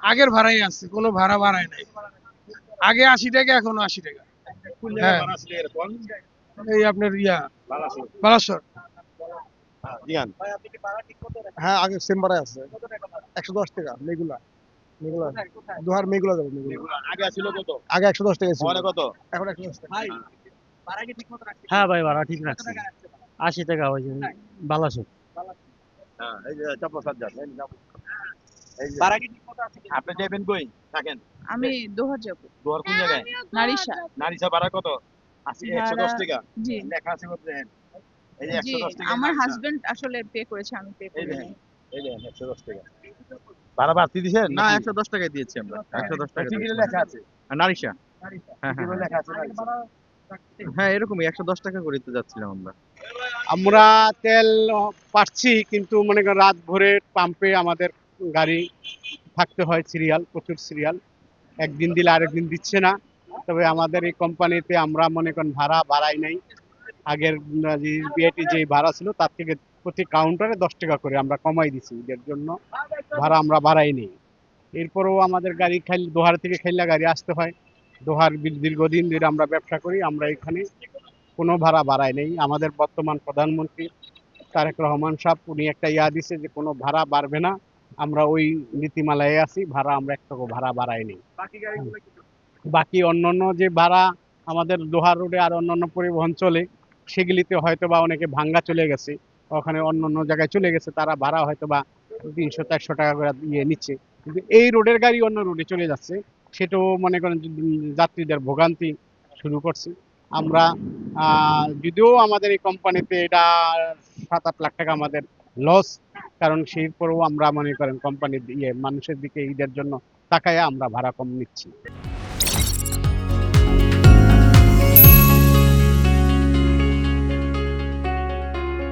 আগের ভাড়াই আছে, কোনো ভাড়া বাড়ায় নাই। আগে ৮০ টাকা, এখনো ৮০ টাকা। কোন হ্যাঁ, জায়গায় ভাড়া ছিল এরকম? এই আপনার বালাসোর। বালাসর। জিয়ান। হ্যাঁ, আগে সেম ভাড়ায় আছে। ১১০ টাকা মেগুলা। মেগুলা দোহার মেগুলা যাবে মেগুলা। এগুলো আগে ছিল কত? আগে ১১০ টাকা ছিল, পরে কত? এখন ১১০ টাকা। হ্যাঁ ভাই, ভাড়া ঠিক রাখছি। ৮০ টাকা ওই যে বালাসুর। হ্যাঁ, এই যে চাপড়া সাজ্জাদ। এই যে ভাড়া কি ঠিক মতো আছে? আপনি যাবেন কই থাকেন? আমি দোহার যাব। দোয়ার কোন জায়গায়? নারিশা। নারিসা ভাড়া কত? আছে ১১০ টাকা। জি লেখা আছে কত দেখেন? এই যে জি ১১০ টাকা। আমার নারিসা। হাজবেন্ড আসলে পে করেছে, আমি পে এই করি দেখেন, নাই। এই দেখেন ১১০ টাকা। ভাড়া বাড়তি দিছেন? না, নাকি? ১১০ টাকায় দিয়েছি আমরা। ১১০ টাকা টিকিটে দিয়েছি। লেখা আছে। নারিশা। হ্যাঁ, হ্যাঁ, টিকিটে হ্যাঁ। লেখা আছে নারিসা। হ্যাঁ, এরকমই ১১০ টাকা করে তো যাচ্ছিলাম আমরা। আমরা তেল পাচ্ছি, কিন্তু মনে করেন রাত ভোরে পাম্পে আমাদের গাড়ি থাকতে হয়, সিরিয়াল, প্রচুর সিরিয়াল। একদিন দিলে আরেকদিন দিচ্ছে না। তবে আমাদের এই কোম্পানিতে আমরা মনে করেন ভাড়া বাড়াই নাই। আগের যে বিআইটি যে ভাড়া ছিল তার থেকে প্রতি কাউন্টারে ১০ টাকা করে আমরা কমাই দিছি, এর জন্য ভাড়া আমরা বাড়াই নেই। এরপরেও আমাদের গাড়ি দোহার থেকে খাইলা গাড়ি আসতে হয়। দোহার দীর্ঘদিন ধরে আমরা ব্যবসা করি, আমরা এখানে কোনো ভাড়া বাড়াই নেই। আমাদের বর্তমান প্রধানমন্ত্রী তারেক রহমান সাহেব উনি একটা দিছে যে কোনো ভাড়া বাড়বে না। আমরা ওই নীতিমালায় আছি, ভাড়া আমরা এক টাকা ভাড়া বাড়াই নেই। বাকি অন্যান্য যে ভাড়া আমাদের দোহার রোডে আর অন্যান্য পরিবহন চলে, সেগুলিতে হয়তো বা অনেকে ভাঙ্গা চলে গেছে, ওখানে অন্য অন্য জায়গায় চলে গেছে, তারা ভাড়া হয়তো বা ৩০০-৪০০ টাকা করে নিচ্ছে। কিন্তু এই রোডের গাড়ি অন্য রোডে চলে যাচ্ছে, সেটাও মনে করেন যে যাত্রীদের ভোগান্তি শুরু করছে। আমরা যদিও আমাদের এই কোম্পানিতে এটা ৭-৮ লাখ টাকা আমাদের লস, কারণ সেই পরেও আমরা মনে করেন কোম্পানির মানুষের দিকে ঈদের জন্য তাকায় আমরা ভাড়া কম নিচ্ছি।